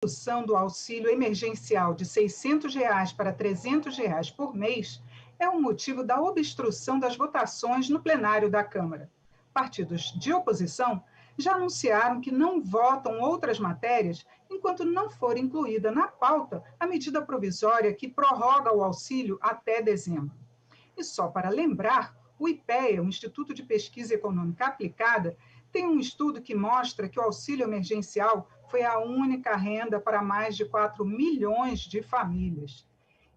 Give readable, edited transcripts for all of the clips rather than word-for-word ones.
redução do auxílio emergencial de R$ 600 para R$ 300 por mês é o motivo da obstrução das votações no plenário da Câmara. Partidos de oposição já anunciaram que não votam outras matérias enquanto não for incluída na pauta a medida provisória que prorroga o auxílio até dezembro. E só para lembrar, o IPEA, o Instituto de Pesquisa Econômica Aplicada, tem um estudo que mostra que o auxílio emergencial foi a única renda para mais de 4 milhões de famílias.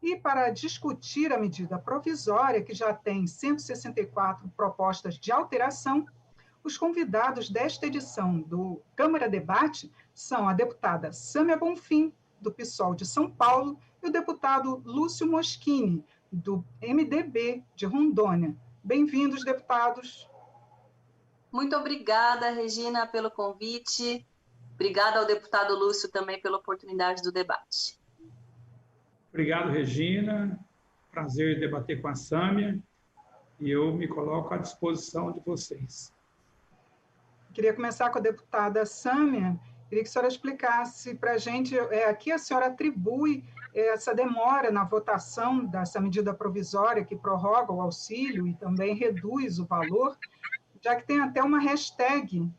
E para discutir a medida provisória, que já tem 164 propostas de alteração, os convidados desta edição do Câmara Debate são a deputada Sâmia Bonfim, do PSOL de São Paulo, e o deputado Lúcio Moschini, do MDB de Rondônia. Bem-vindos, deputados. Muito obrigada, Regina, pelo convite. Obrigada ao deputado Lúcio também pela oportunidade do debate. Obrigado, Regina. Prazer debater com a Sâmia e eu me coloco à disposição de vocês. Queria começar com a deputada Sâmia. Queria que a senhora explicasse para a gente a que a senhora atribui essa demora na votação dessa medida provisória que prorroga o auxílio e também reduz o valor, já que tem até uma hashtag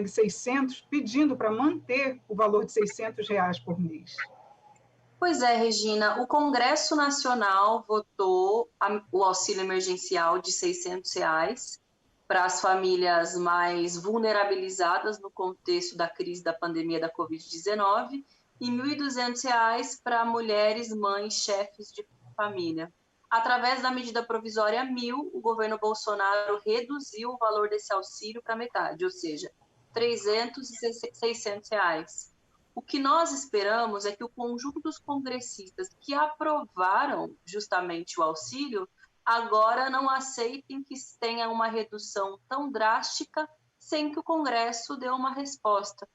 600, pedindo para manter o valor de R$ 600 por mês. Pois é, Regina, o Congresso Nacional votou o auxílio emergencial de R$ 600 para as famílias mais vulnerabilizadas no contexto da crise da pandemia da Covid-19 e R$ 1.200 para mulheres, mães, chefes de família. Através da medida provisória 1000, o governo Bolsonaro reduziu o valor desse auxílio para metade, ou seja, R$ 300 e R$ 600. O que nós esperamos é que o conjunto dos congressistas que aprovaram justamente o auxílio agora não aceitem que tenha uma redução tão drástica sem que o Congresso dê uma resposta.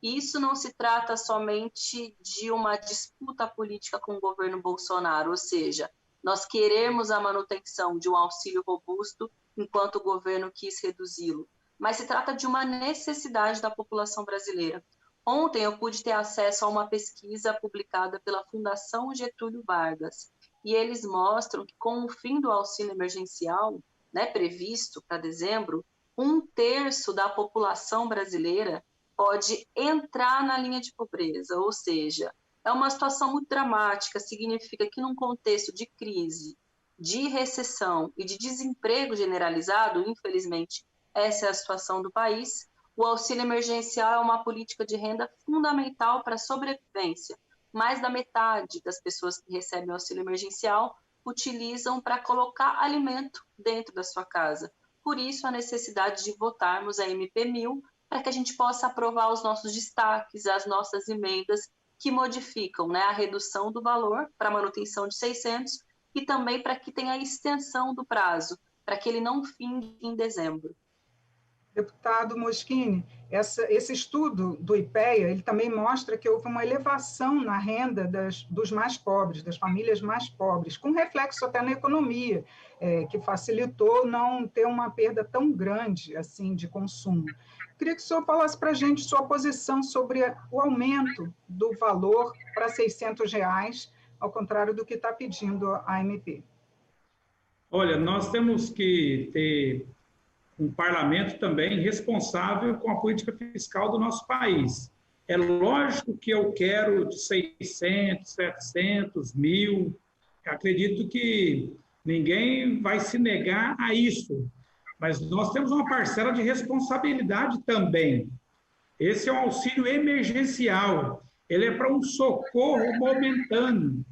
Isso não se trata somente de uma disputa política com o governo Bolsonaro, ou seja, nós queremos a manutenção de um auxílio robusto enquanto o governo quis reduzi-lo, mas se trata de uma necessidade da população brasileira. Ontem eu pude ter acesso a uma pesquisa publicada pela Fundação Getúlio Vargas, e eles mostram que com o fim do auxílio emergencial, previsto para dezembro, 1/3 da população brasileira pode entrar na linha de pobreza, ou seja, é uma situação muito dramática, significa que num contexto de crise, de recessão e de desemprego generalizado, infelizmente, essa é a situação do país, o auxílio emergencial é uma política de renda fundamental para a sobrevivência. Mais da metade das pessoas que recebem o auxílio emergencial utilizam para colocar alimento dentro da sua casa. Por isso, a necessidade de votarmos a MP 1000 para que a gente possa aprovar os nossos destaques, as nossas emendas que modificam a redução do valor para manutenção de 600 e também para que tenha a extensão do prazo, para que ele não finde em dezembro. Deputado Moschini, esse estudo do IPEA, ele também mostra que houve uma elevação na renda dos mais pobres, das famílias mais pobres, com reflexo até na economia, que facilitou não ter uma perda tão grande assim de consumo. Queria que o senhor falasse para a gente sua posição sobre o aumento do valor para R$ 600, ao contrário do que está pedindo a MP. Olha, nós temos que ter um parlamento também responsável com a política fiscal do nosso país. É lógico que eu quero de 600, 700, 1.000, acredito que ninguém vai se negar a isso, mas nós temos uma parcela de responsabilidade também. Esse é um auxílio emergencial, ele é para um socorro momentâneo,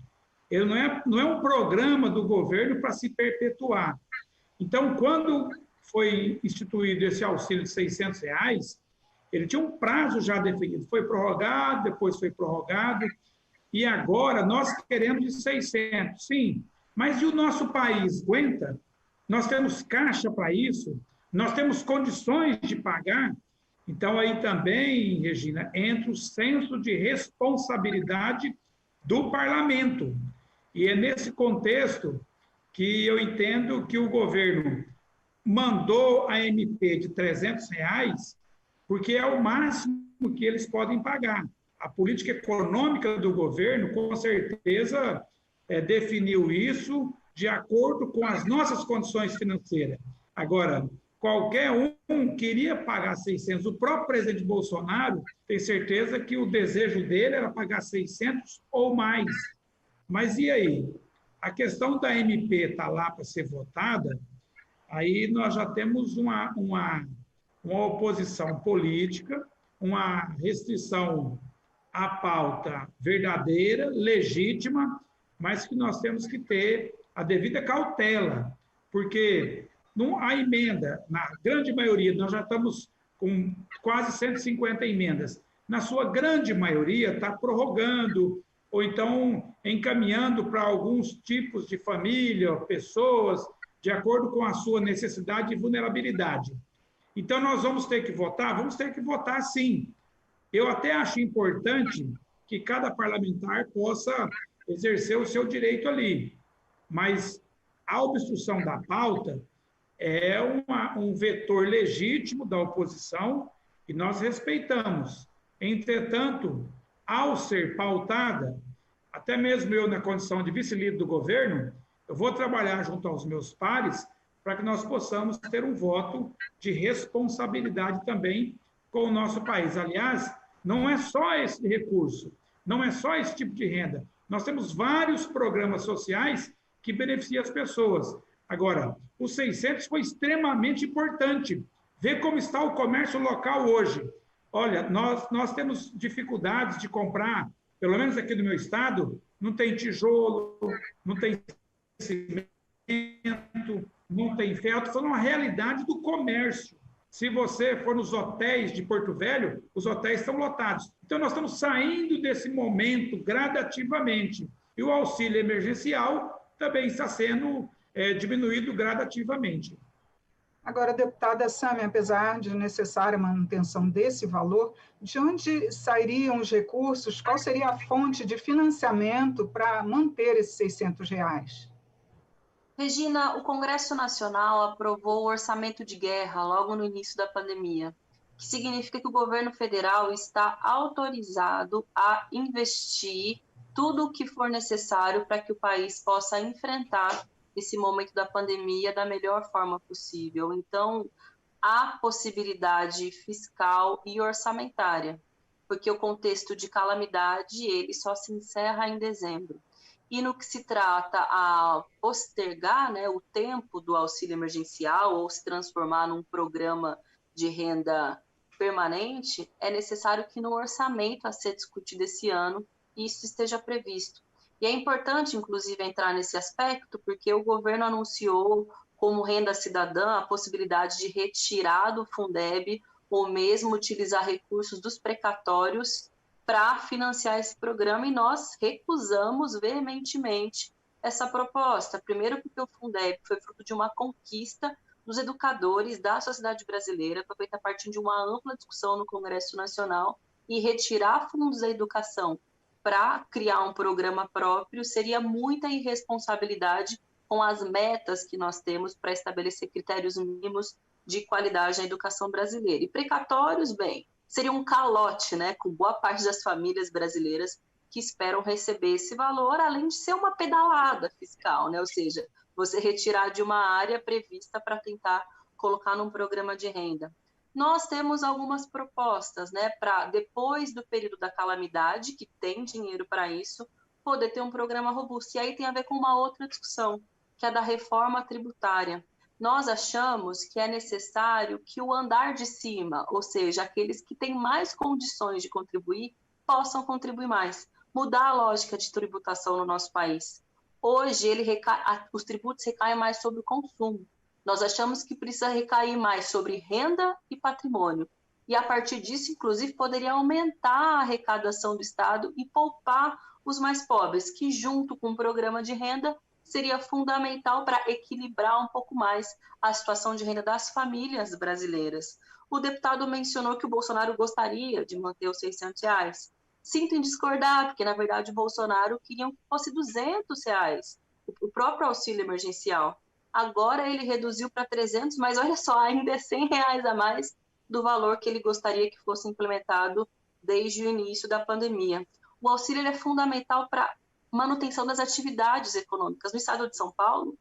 ele não é um programa do governo para se perpetuar. Então, quando foi instituído esse auxílio de R$ 600, ele tinha um prazo já definido, foi prorrogado, depois foi prorrogado, e agora nós queremos de 600, sim, mas e o nosso país aguenta? Nós temos caixa para isso? Nós temos condições de pagar? Então, aí também, Regina, entra o senso de responsabilidade do parlamento, e é nesse contexto que eu entendo que o governo mandou a MP de R$ 300, porque é o máximo que eles podem pagar. a política econômica do governo, com certeza, definiu isso de acordo com as nossas condições financeiras. Agora, qualquer um queria pagar 600. O próprio presidente Bolsonaro tem certeza que o desejo dele era pagar 600 ou mais. Mas e aí? A questão da MP está lá para ser votada, aí nós já temos uma oposição política, uma restrição à pauta verdadeira, legítima, mas que nós temos que ter a devida cautela, porque a emenda, na grande maioria, nós já estamos com quase 150 emendas, na sua grande maioria está prorrogando, ou então encaminhando para alguns tipos de família, pessoas, de acordo com a sua necessidade e vulnerabilidade. Então, nós vamos ter que votar sim. Eu até acho importante que cada parlamentar possa exercer o seu direito ali, mas a obstrução da pauta é um vetor legítimo da oposição e nós respeitamos. Entretanto, ao ser pautada, até mesmo eu, na condição de vice-líder do governo, eu vou trabalhar junto aos meus pares para que nós possamos ter um voto de responsabilidade também com o nosso país. Aliás, não é só esse recurso, não é só esse tipo de renda. Nós temos vários programas sociais que beneficiam as pessoas. Agora, o 600 foi extremamente importante. Vê como está o comércio local hoje. Olha, nós temos dificuldades de comprar, pelo menos aqui no meu estado, não tem tijolo, não tem cimento, não tem ferro. Estou falando uma realidade do comércio. Se você for nos hotéis de Porto Velho, os hotéis estão lotados. Então, nós estamos saindo desse momento gradativamente. E o auxílio emergencial também está sendo diminuído gradativamente. Agora, deputada Sâmia, apesar de necessária a manutenção desse valor, de onde sairiam os recursos? Qual seria a fonte de financiamento para manter esses R$600? Regina, o Congresso Nacional aprovou o orçamento de guerra logo no início da pandemia, que significa que o governo federal está autorizado a investir tudo o que for necessário para que o país possa enfrentar esse momento da pandemia da melhor forma possível. Então, há possibilidade fiscal e orçamentária, porque o contexto de calamidade ele só se encerra em dezembro. E no que se trata a postergar, né, o tempo do auxílio emergencial ou se transformar num programa de renda permanente, é necessário que no orçamento a ser discutido esse ano isso esteja previsto. E é importante, inclusive, entrar nesse aspecto, porque o governo anunciou como renda cidadã a possibilidade de retirar do Fundeb ou mesmo utilizar recursos dos precatórios para financiar esse programa, e nós recusamos veementemente essa proposta. Primeiro porque o Fundeb foi fruto de uma conquista dos educadores da sociedade brasileira, foi feita a partir de uma ampla discussão no Congresso Nacional, e retirar fundos da educação para criar um programa próprio seria muita irresponsabilidade com as metas que nós temos para estabelecer critérios mínimos de qualidade na educação brasileira. E precatórios, bem, seria um calote, né, com boa parte das famílias brasileiras que esperam receber esse valor, além de ser uma pedalada fiscal, né, ou seja, você retirar de uma área prevista para tentar colocar num programa de renda. Nós temos algumas propostas, né, para depois do período da calamidade, que tem dinheiro para isso, poder ter um programa robusto. E aí tem a ver com uma outra discussão, que é da reforma tributária. Nós achamos que é necessário que o andar de cima, ou seja, aqueles que têm mais condições de contribuir, possam contribuir mais. Mudar a lógica de tributação no nosso país. Hoje, os tributos recaem mais sobre o consumo. Nós achamos que precisa recair mais sobre renda e patrimônio. E, a partir disso, inclusive, poderia aumentar a arrecadação do Estado e poupar os mais pobres, que, junto com o programa de renda, seria fundamental para equilibrar um pouco mais a situação de renda das famílias brasileiras. O deputado mencionou que o Bolsonaro gostaria de manter os R$600. Sinto em discordar, porque, na verdade, o Bolsonaro queria que fosse R$200, o próprio auxílio emergencial. Agora ele reduziu para 300, mas olha só, ainda é R$100 a mais do valor que ele gostaria que fosse implementado desde o início da pandemia. O auxílio ele é fundamental para manutenção das atividades econômicas. No estado de São Paulo,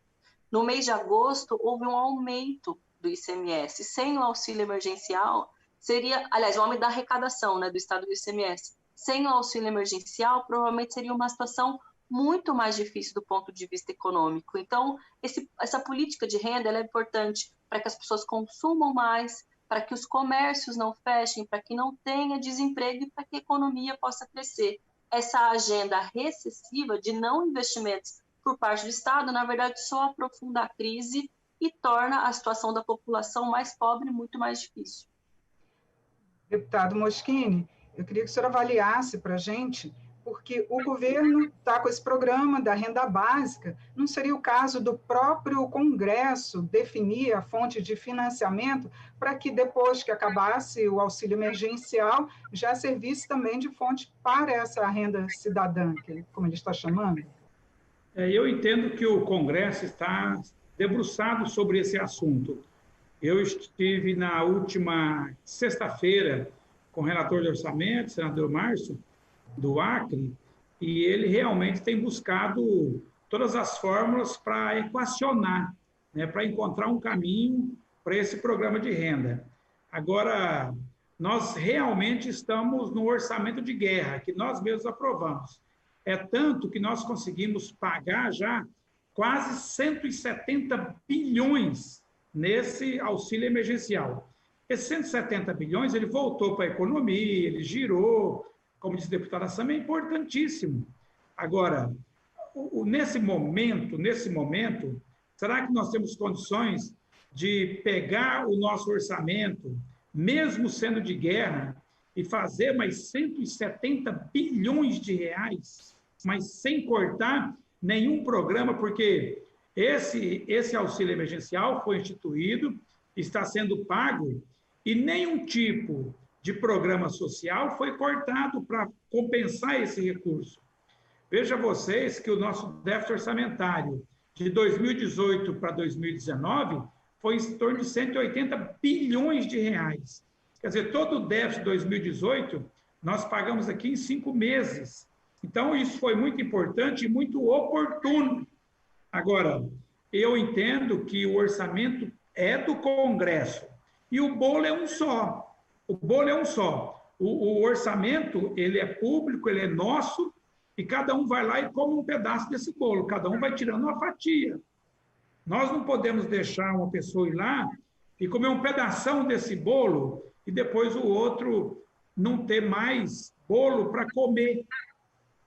no mês de agosto, houve um aumento do ICMS. Sem o auxílio emergencial, seria, aliás, o aumento da arrecadação, né, do estado do ICMS. Sem o auxílio emergencial, provavelmente seria uma situação muito mais difícil do ponto de vista econômico. Então, essa política de renda ela é importante para que as pessoas consumam mais, para que os comércios não fechem, para que não tenha desemprego e para que a economia possa crescer. Essa agenda recessiva de não investimentos por parte do Estado, na verdade, só aprofunda a crise e torna a situação da população mais pobre muito mais difícil. Deputado Moschini, eu queria que o senhor avaliasse para a gente, porque o governo está com esse programa da renda básica, não seria o caso do próprio Congresso definir a fonte de financiamento para que depois que acabasse o auxílio emergencial, já servisse também de fonte para essa renda cidadã, como ele está chamando? Eu entendo que o Congresso está debruçado sobre esse assunto. Eu estive na última sexta-feira com o relator de orçamento, senador Márcio, do Acre, e ele realmente tem buscado todas as fórmulas para equacionar, né, para encontrar um caminho para esse programa de renda. Agora, nós realmente estamos no orçamento de guerra, que nós mesmos aprovamos. É tanto que nós conseguimos pagar já quase 170 bilhões nesse auxílio emergencial. Esses 170 bilhões, ele voltou para a economia, ele girou, como disse a deputada Sâmia, é importantíssimo. Agora, nesse momento, será que nós temos condições de pegar o nosso orçamento, mesmo sendo de guerra, e fazer mais 170 bilhões de reais, mas sem cortar nenhum programa, porque esse auxílio emergencial foi instituído, está sendo pago, e nenhum tipo de programa social foi cortado para compensar esse recurso. Veja vocês que o nosso déficit orçamentário de 2018 para 2019 foi em torno de 180 bilhões de reais. Quer dizer, todo o déficit de 2018 nós pagamos aqui em 5 meses. Então, isso foi muito importante e muito oportuno. Agora, eu entendo que o orçamento é do Congresso e o bolo é um só. O bolo é um só. O orçamento, ele é público, ele é nosso, e cada um vai lá e come um pedaço desse bolo, cada um vai tirando uma fatia. Nós não podemos deixar uma pessoa ir lá e comer um pedação desse bolo e depois o outro não ter mais bolo para comer.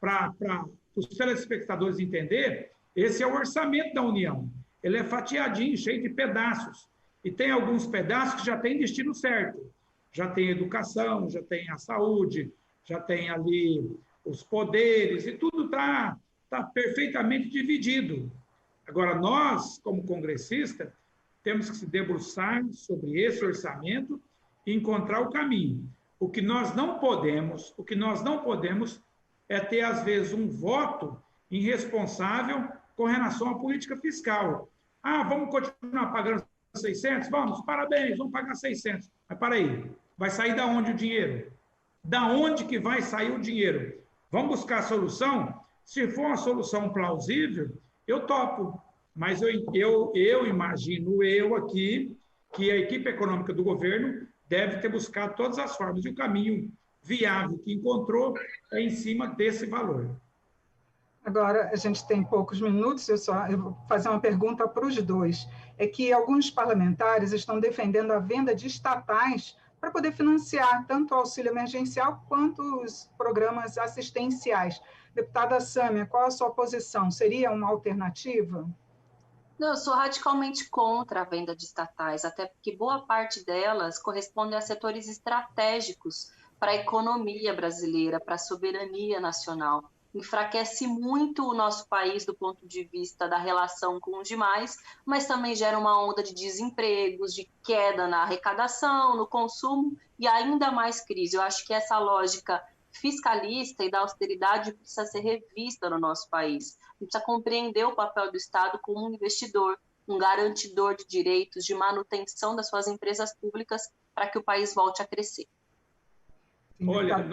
Para os telespectadores entenderem, esse é o orçamento da União. Ele é fatiadinho, cheio de pedaços. E tem alguns pedaços que já têm destino certo. Já tem educação, já tem a saúde, já tem ali os poderes, e tudo está perfeitamente dividido. Agora, nós, como congressistas, temos que se debruçar sobre esse orçamento e encontrar o caminho. O que nós não podemos é ter, às vezes, um voto irresponsável com relação à política fiscal. Vamos continuar pagando 600? Vamos, parabéns, vamos pagar 600. Mas, para aí, vai sair da onde o dinheiro? Da onde que vai sair o dinheiro? Vamos buscar a solução? Se for uma solução plausível, eu topo. Mas eu imagino aqui que a equipe econômica do governo deve ter buscado todas as formas. E o caminho viável que encontrou é em cima desse valor. Agora, a gente tem poucos minutos, eu vou fazer uma pergunta para os dois. É que alguns parlamentares estão defendendo a venda de estatais para poder financiar tanto o auxílio emergencial quanto os programas assistenciais. Deputada Sâmia, qual a sua posição? Seria uma alternativa? Não, eu sou radicalmente contra a venda de estatais, até porque boa parte delas corresponde a setores estratégicos para a economia brasileira, para a soberania nacional. Enfraquece muito o nosso país do ponto de vista da relação com os demais, mas também gera uma onda de desempregos, de queda na arrecadação, no consumo e ainda mais crise. Eu acho que essa lógica fiscalista e da austeridade precisa ser revista no nosso país. A gente precisa compreender o papel do Estado como um investidor, um garantidor de direitos, de manutenção das suas empresas públicas para que o país volte a crescer. Sim, Olha,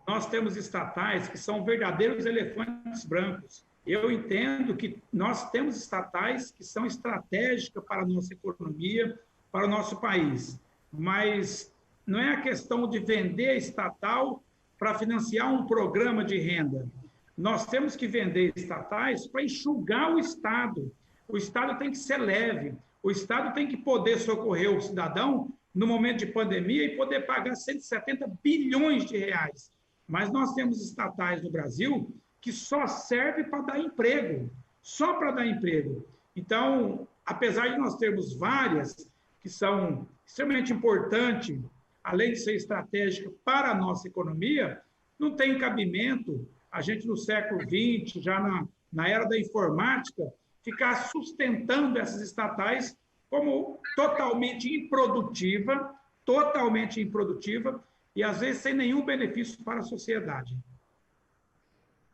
nós temos estatais que são verdadeiros elefantes brancos. Eu entendo que nós temos estatais que são estratégicas para a nossa economia, para o nosso país, mas não é a questão de vender estatal para financiar um programa de renda. Nós temos que vender estatais para enxugar o Estado. O Estado tem que ser leve, o Estado tem que poder socorrer o cidadão no momento de pandemia e poder pagar 170 bilhões de reais. Mas nós temos estatais no Brasil que só serve para dar emprego, só para dar emprego. Então, apesar de nós termos várias que são extremamente importantes, além de ser estratégica para a nossa economia, não tem cabimento a gente, no século XX, já na era da informática, ficar sustentando essas estatais como totalmente improdutiva, e às vezes sem nenhum benefício para a sociedade.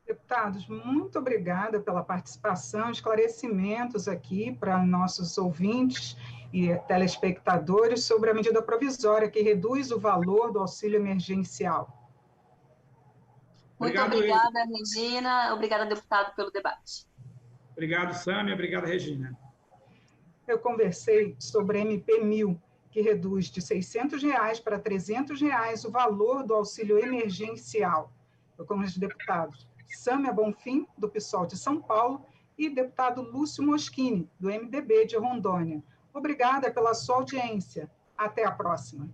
Deputados, muito obrigada pela participação, esclarecimentos aqui para nossos ouvintes e telespectadores sobre a medida provisória que reduz o valor do auxílio emergencial. Muito obrigada, Regina. Obrigada, deputado, pelo debate. Obrigado, Sâmia. Obrigado, Regina. Eu conversei sobre a MP 1000, que reduz de R$ 600 para R$ 300 o valor do auxílio emergencial. Eu com os deputados Sâmia Bonfim, do PSOL de São Paulo, e deputado Lúcio Moschini, do MDB de Rondônia. Obrigada pela sua audiência. Até a próxima.